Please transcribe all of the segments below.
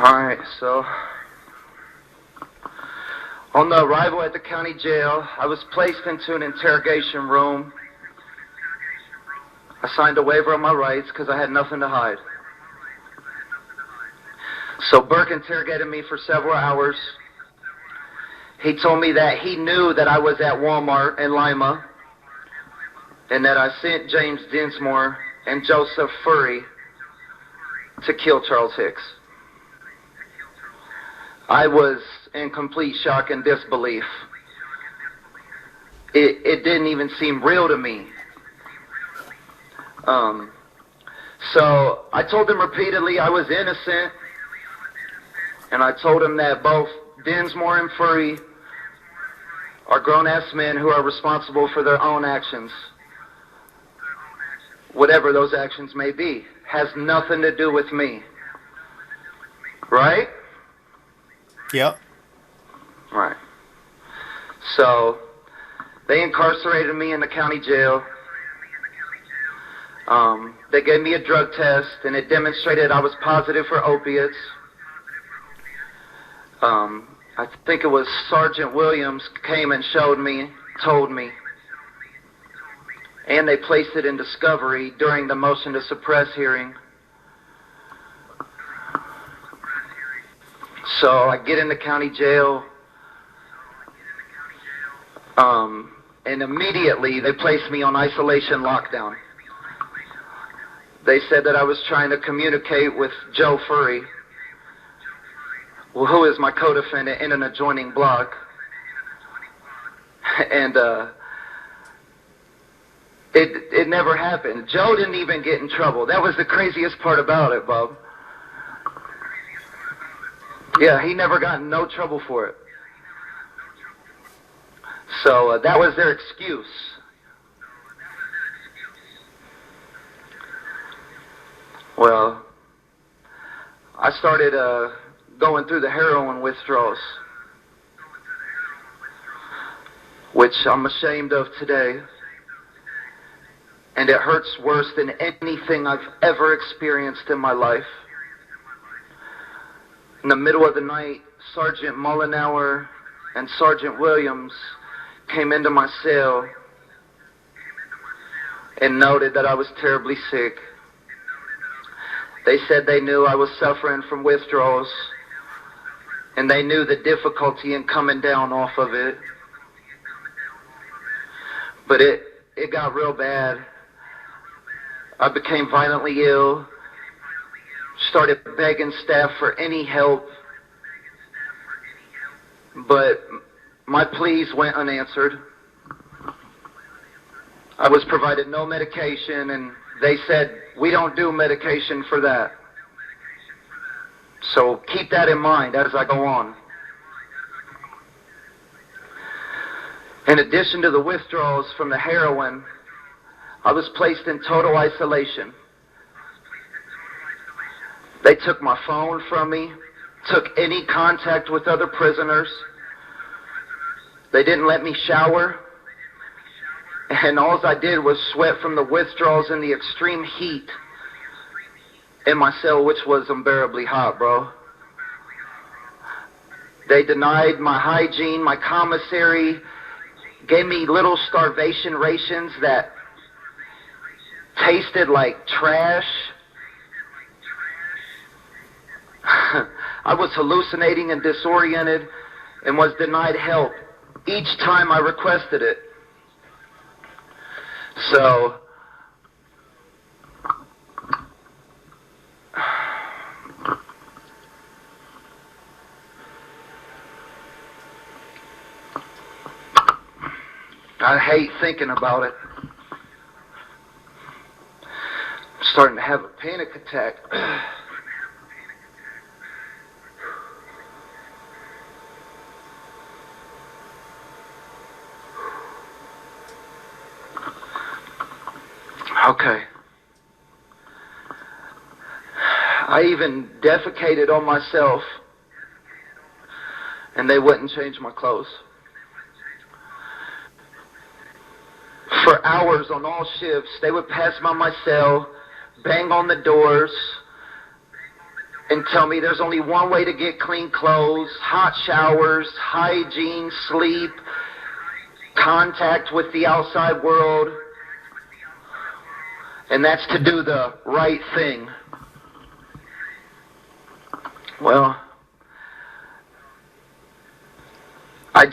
Alright, so on the arrival at the county jail, I was placed into an interrogation room. I signed a waiver of my rights because I had nothing to hide. So Burke interrogated me for several hours. He told me that he knew that I was at Walmart in Lima and that I sent James Dinsmore and Joseph Furry to kill Charles Hicks. I was in complete shock and disbelief. It didn't even seem real to me. So I told him repeatedly I was innocent, and I told him that both Dinsmore and Furry are grown-ass men who are responsible for their own actions. Whatever those actions may be, has nothing to do with me. Right? Yep. Right. So, they incarcerated me in the county jail. They gave me a drug test, and it demonstrated I was positive for opiates. I think it was Sergeant Williams came and told me. And they placed it in discovery during the motion to suppress hearing. So I get in the county jail, and immediately they placed me on isolation lockdown. They said that I was trying to communicate with Joe Furry, who is my co-defendant in an adjoining block. And it never happened. Joe didn't even get in trouble. That was the craziest part about it, Bob. Yeah, he never got in no trouble for it. So that was their excuse. Well, I started going through the heroin withdrawals, which I'm ashamed of today. And it hurts worse than anything I've ever experienced in my life. In the middle of the night, Sergeant Mollenauer and Sergeant Williams came into my cell and noted that I was terribly sick. They said they knew I was suffering from withdrawals, and they knew the difficulty in coming down off of it. But it got real bad. I became violently ill, started begging staff for any help, but my pleas went unanswered. I was provided no medication, and they said, we don't do medication for that. So keep that in mind as I go on. In addition to the withdrawals from the heroin, I was placed in total isolation. They took my phone from me, took any contact with other prisoners. They didn't let me shower. And all I did was sweat from the withdrawals and the extreme heat in my cell, which was unbearably hot, bro. They denied my hygiene. My commissary gave me little starvation rations that tasted like trash. I was hallucinating and disoriented and was denied help each time I requested it. So, I hate thinking about it. I'm starting to have a panic attack. Okay. I even defecated on myself, and they wouldn't change my clothes. For hours on all shifts, they would pass by my cell, bang on the doors, and tell me there's only one way to get clean clothes, hot showers, hygiene, sleep, contact with the outside world, and that's to do the right thing. Well, I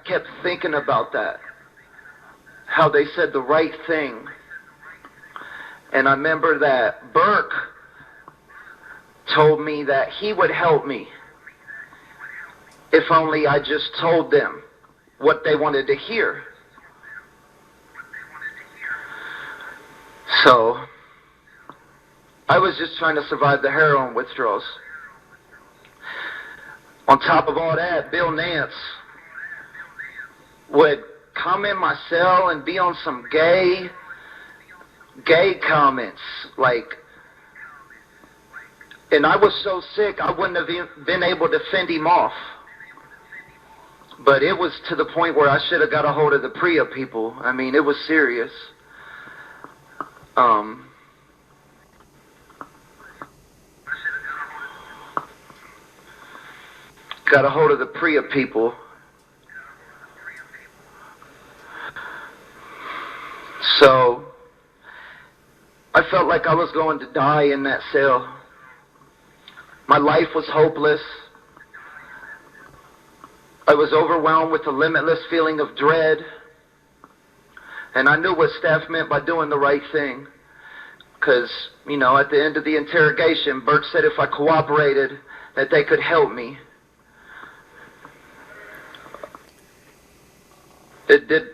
kept thinking about that, how they said the right thing. And I remember that Burke told me that he would help me if only I just told them what they wanted to hear. So, I was just trying to survive the heroin withdrawals. On top of all that, Bill Nance would come in my cell and be on some gay comments, and I was so sick I wouldn't have been able to fend him off. But it was to the point where I should have got a hold of the PREA people. I mean, it was serious. Got a hold of the PREA people. So, I felt like I was going to die in that cell. My life was hopeless. I was overwhelmed with a limitless feeling of dread. And I knew what staff meant by doing the right thing. Because, at the end of the interrogation, Burke said if I cooperated, that they could help me. It did.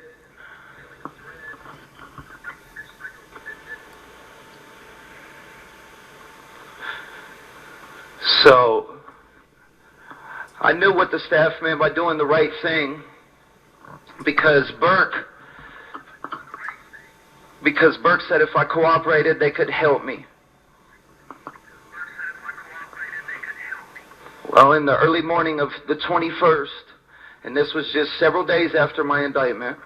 So, I knew what the staff meant by doing the right thing because Burke said if I cooperated, they could help me. Well, in the early morning of the 21st, and this was just several days after my indictment,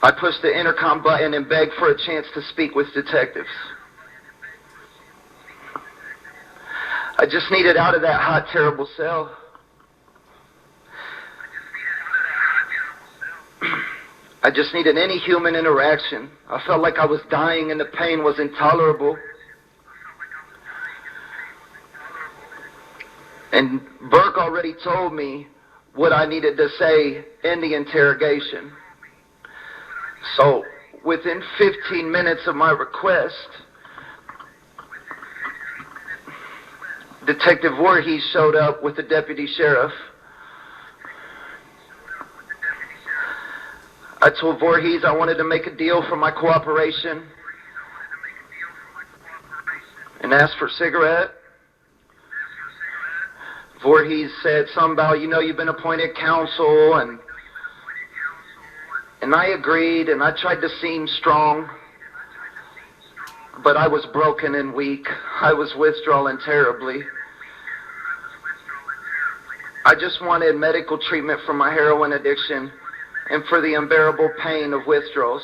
I pushed the intercom button and begged for a chance to speak with detectives. I just needed out of that hot, terrible cell. I just needed any human interaction. I felt like I was dying and the pain was intolerable. And Burke already told me what I needed to say in the interrogation. So, within 15 minutes of my request, Detective Voorhees showed up with the deputy sheriff. I told Voorhees I wanted to make a deal for my cooperation and asked for a cigarette. Voorhees said something about, you've been appointed counsel, and I agreed, and I tried to seem strong, but I was broken and weak. I was withdrawing terribly. I just wanted medical treatment for my heroin addiction and for the unbearable pain of withdrawals.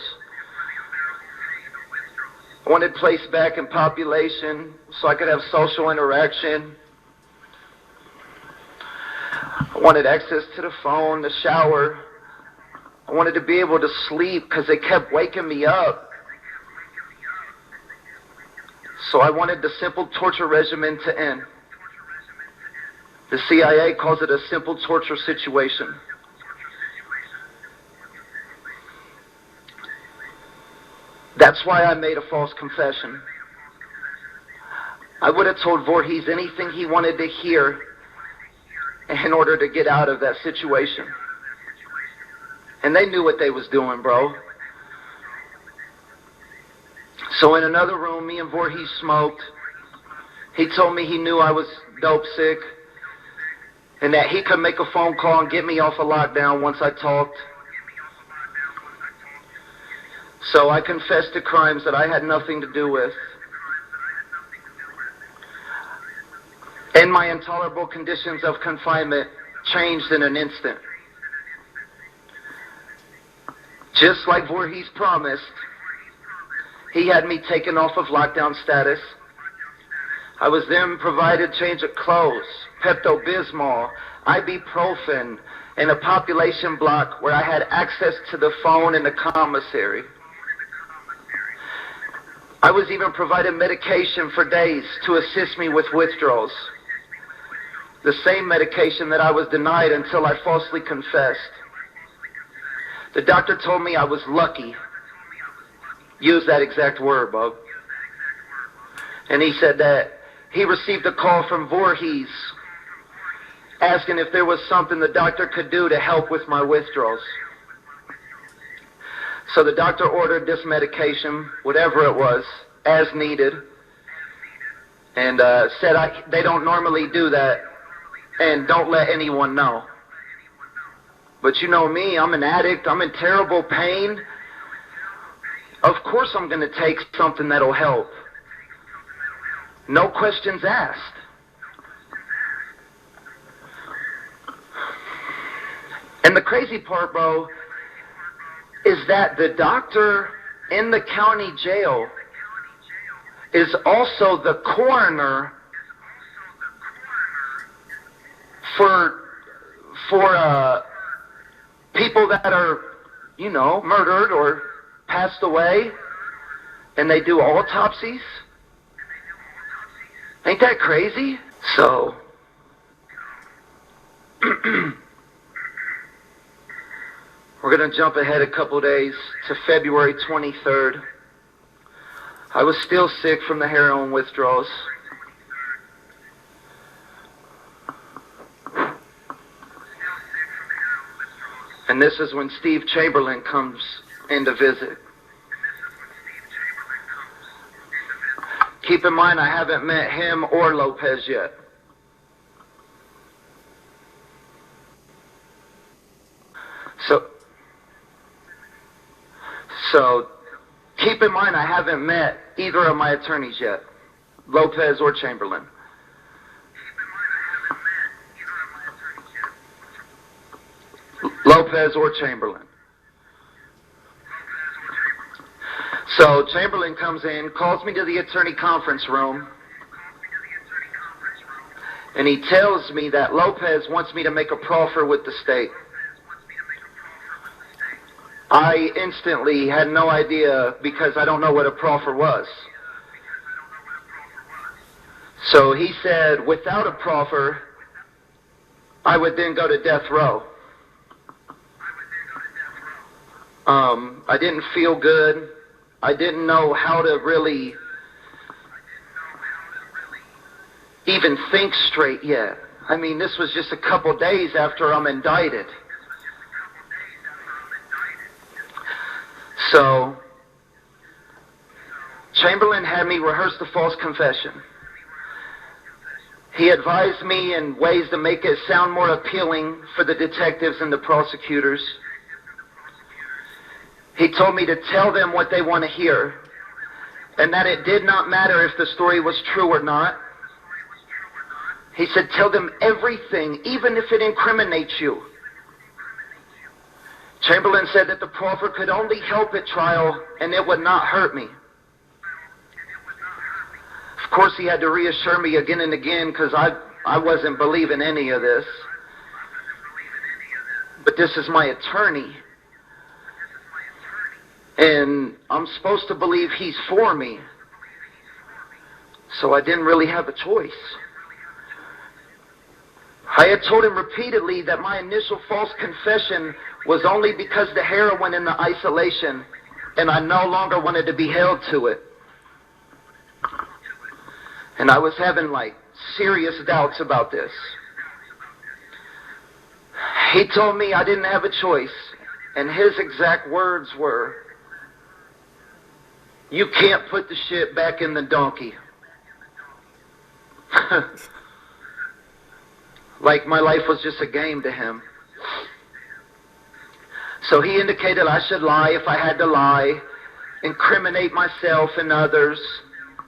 I wanted placed back in population so I could have social interaction. I wanted access to the phone, the shower. I wanted to be able to sleep because they kept waking me up. So I wanted the simple torture regimen to end. The CIA calls it a simple torture situation. That's why I made a false confession. I would have told Voorhees anything he wanted to hear in order to get out of that situation. And they knew what they was doing, bro. So in another room, me and Voorhees smoked. He told me he knew I was dope sick and that he could make a phone call and get me off of lockdown once I talked. So I confessed to crimes that I had nothing to do with. And my intolerable conditions of confinement changed in an instant. Just like Voorhees promised, He had me taken off of lockdown status. I was then provided change of clothes, Pepto-Bismol, ibuprofen, in a population block where I had access to the phone in the commissary. I was even provided medication for days to assist me with withdrawals. The same medication that I was denied until I falsely confessed. The doctor told me I was lucky. Use that exact word, Bob. And he said that he received a call from Voorhees asking if there was something the doctor could do to help with my withdrawals. So the doctor ordered this medication, whatever it was, as needed, and said they don't normally do that, and don't let anyone know. But you know me, I'm an addict, I'm in terrible pain. Of course I'm going to take something that'll help. No questions asked. And the crazy part, bro, is that the doctor in the county jail is also the coroner for people that are, you know, murdered or passed away, and they do autopsies. Ain't that crazy? So, we're going to jump ahead a couple days to February 23rd. I was still sick from the heroin withdrawals. And this is when Steve Chamberlain comes in to visit. Keep in mind, I haven't met him or Lopez yet. So keep in mind, I haven't met either of my attorneys yet, Lopez or Chamberlain. Lopez or Chamberlain. So Chamberlain comes in, calls me to the attorney conference room, and he tells me that Lopez wants me to make a proffer with the state. I instantly had no idea because I don't know what a proffer was. So he said, without a proffer, I would then go to death row. I didn't feel good. I didn't know how to really even think straight yet. I mean, this was just a couple days after I'm indicted. So, Chamberlain had me rehearse the false confession. He advised me in ways to make it sound more appealing for the detectives and the prosecutors. He told me to tell them what they want to hear, and that it did not matter if the story was true or not. He said, tell them everything, even if it incriminates you. Chamberlain said that the proffer could only help at trial, and it would not hurt me. Of course, he had to reassure me again and again, because I wasn't believing any of this. But this is my attorney. And I'm supposed to believe he's for me. So I didn't really have a choice. I had told him repeatedly that my initial false confession was only because the heroin and the isolation, and I no longer wanted to be held to it. And I was having serious doubts about this. He told me I didn't have a choice, and his exact words were, "You can't put the shit back in the donkey." Like my life was just a game to him. So he indicated I should lie if I had to lie, incriminate myself and others,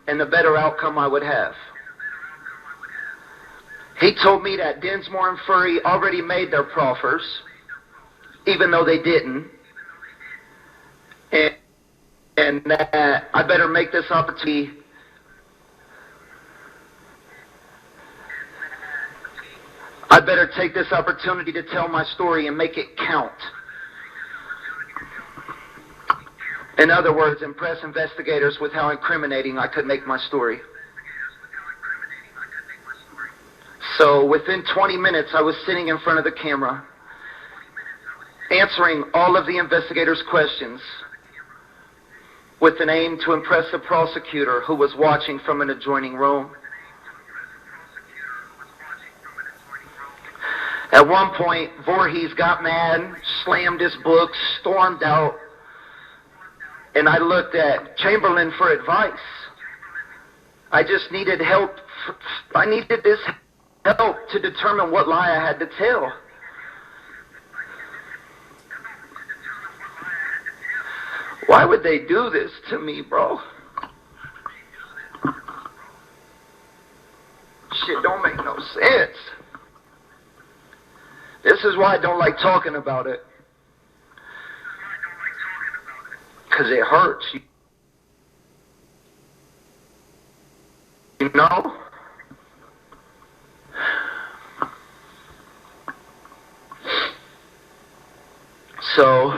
and the better outcome I would have. He told me that Dinsmore and Furry already made their proffers, even though they didn't. and that I better make this opportunity. I better take this opportunity to tell my story and make it count. In other words, impress investigators with how incriminating I could make my story. So within 20 minutes, I was sitting in front of the camera, answering all of the investigators' questions with an aim to impress the prosecutor who was watching from an adjoining room. At one point, Voorhees got mad, slammed his book, stormed out, and I looked at Chamberlain for advice. I just needed help. I needed this help to determine what lie I had to tell. Why would they do this to me, bro? Shit don't make no sense. This is why I don't like talking about it. Because it hurts. You know? So,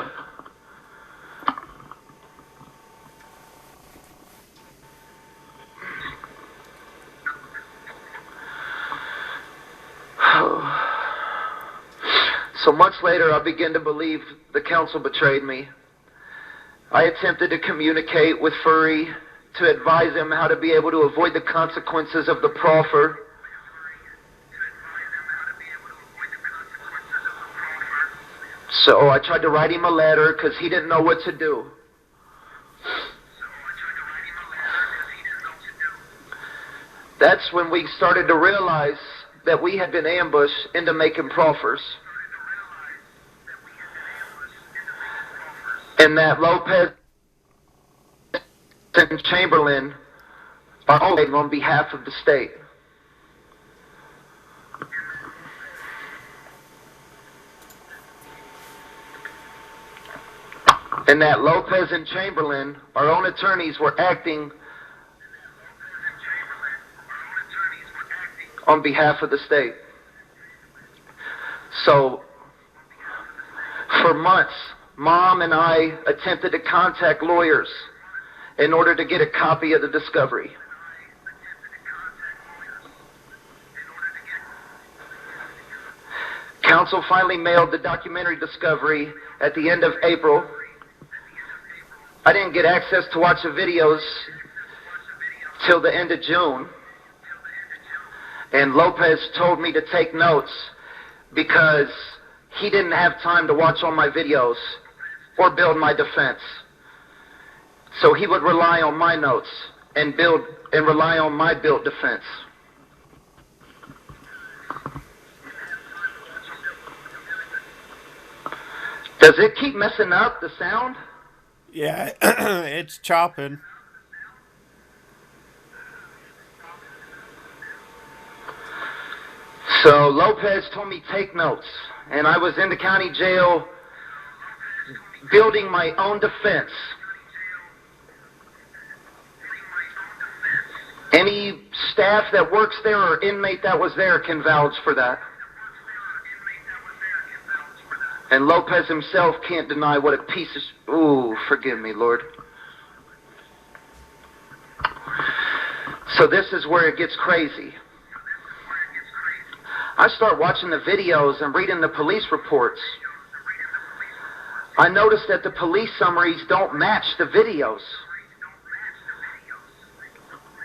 much later, I began to believe the council betrayed me. I attempted to communicate with Furry to advise him how to be able to avoid the consequences of the proffer. So I tried to write him a letter because he didn't know what to do. That's when we started to realize that we had been ambushed into making proffers. And that Lopez and Chamberlain are operating on behalf of the state. And that Lopez and Chamberlain, our own attorneys, were acting on behalf of the state. So, for months, Mom and I attempted to contact lawyers in order to get a copy of the discovery. Council finally mailed the documentary discovery at the end of April. I didn't get access to watch the videos till the end of June. And Lopez told me to take notes because he didn't have time to watch all my videos or build my defense. So he would rely on my notes and rely on my built defense. Does it keep messing up the sound? Yeah, it's chopping. So Lopez told me take notes, and I was in the county jail building my own defense. Any staff that works there or inmate that was there can vouch for that. And Lopez himself can't deny what a piece of... Ooh, forgive me, Lord. So this is where it gets crazy. I start watching the videos and reading the police reports. I notice that the police summaries don't match the videos.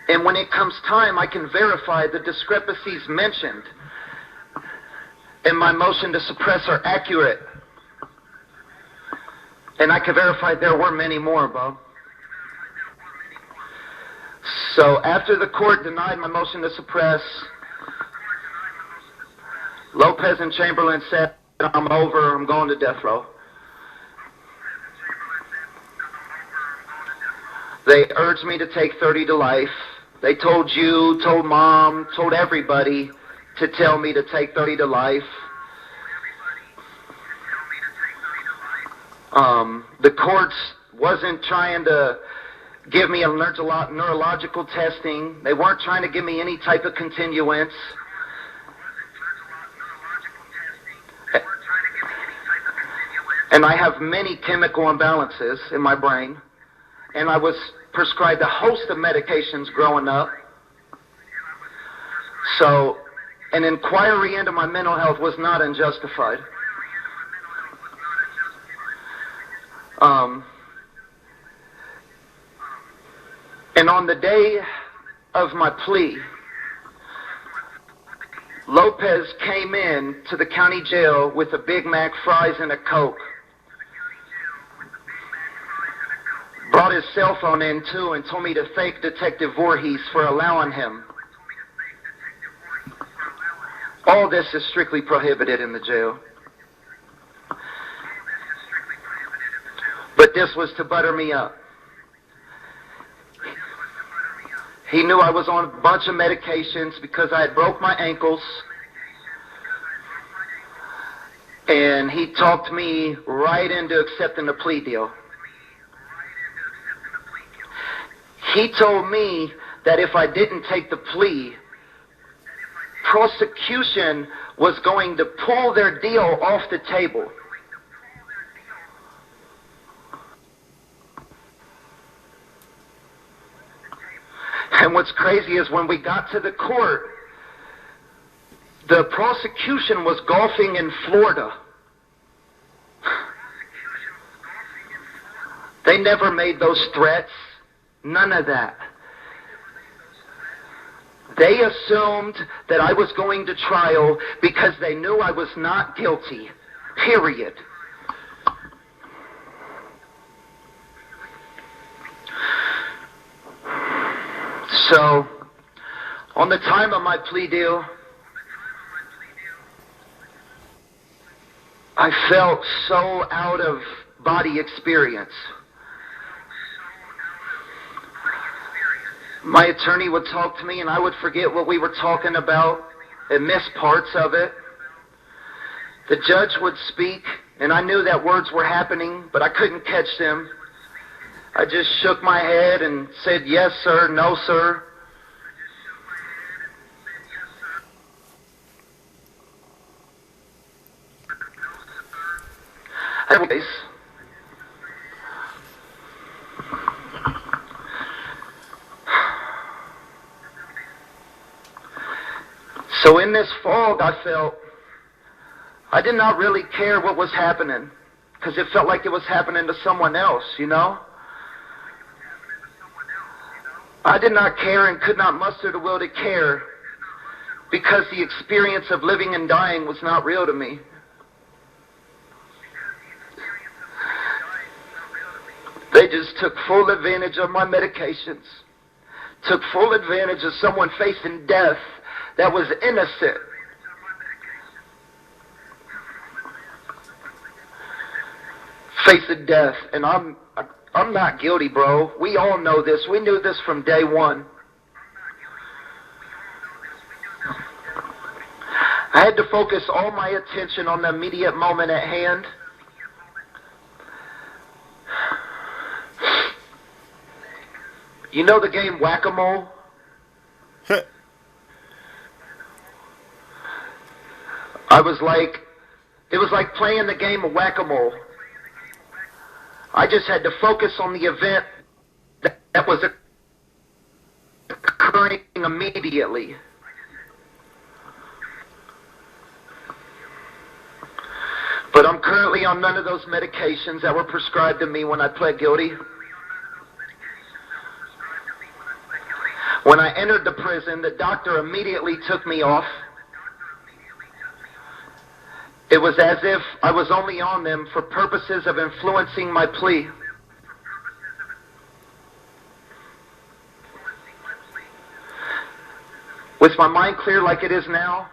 And when it comes time, I can verify the discrepancies mentioned in my motion to suppress are accurate. And I can verify there were many more, Bob. So after the court denied my motion to suppress, Lopez and Chamberlain said, I'm over, I'm going to death row. They urged me to take 30 to life. They told you, told Mom, told everybody to tell me to take 30 to life. The courts wasn't trying to give me a neurological testing. They weren't trying to give me any type of continuance. And I have many chemical imbalances in my brain. And I was prescribed a host of medications growing up. So an inquiry into my mental health was not unjustified. And on the day of my plea, Lopez came in to the county jail with a Big Mac, fries, and a Coke. Brought his cell phone in too and told me to thank Detective Voorhees for allowing him. All this is strictly prohibited in the jail. But this was to butter me up. He knew I was on a bunch of medications because I had broke my ankles. And he talked me right into accepting the plea deal. He told me that if I didn't take the plea, prosecution was going to pull their deal off the table. And what's crazy is when we got to the court, the prosecution was golfing in Florida. They never made those threats. None of that. They assumed that I was going to trial because they knew I was not guilty. Period. So, on the time of my plea deal, I felt so out of body experience. My attorney would talk to me and I would forget what we were talking about and miss parts of it. The judge would speak and I knew that words were happening, but I couldn't catch them. I just shook my head and said, yes, sir, no, sir. Anyways, so in this fog, I felt I did not really care what was happening because it felt like it was happening to someone else, you know? I did not care and could not muster the will to care because the experience of living and dying was not real to me. They just took full advantage of my medications, took full advantage of someone facing death that was innocent. Facing death, and I'm not guilty, bro. We all know this. We knew this from day one. I had to focus all my attention on the immediate moment at hand. You know the game Whack-A-Mole? It was like playing the game of Whack-A-Mole. I just had to focus on the event that was occurring immediately. But I'm currently on none of those medications that were prescribed to me when I pled guilty. When I entered the prison, the doctor immediately took me off. It was as if I was only on them for purposes of influencing my plea. With my mind clear like it is now,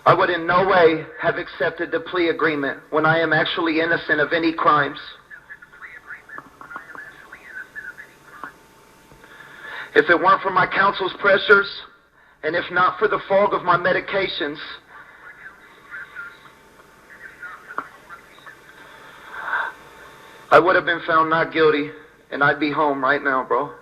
I would in no way have accepted the plea agreement when I am actually innocent of any crimes. If it weren't for my counsel's pressures, and if not for the fog of my medications, I would have been found not guilty, and I'd be home right now, bro.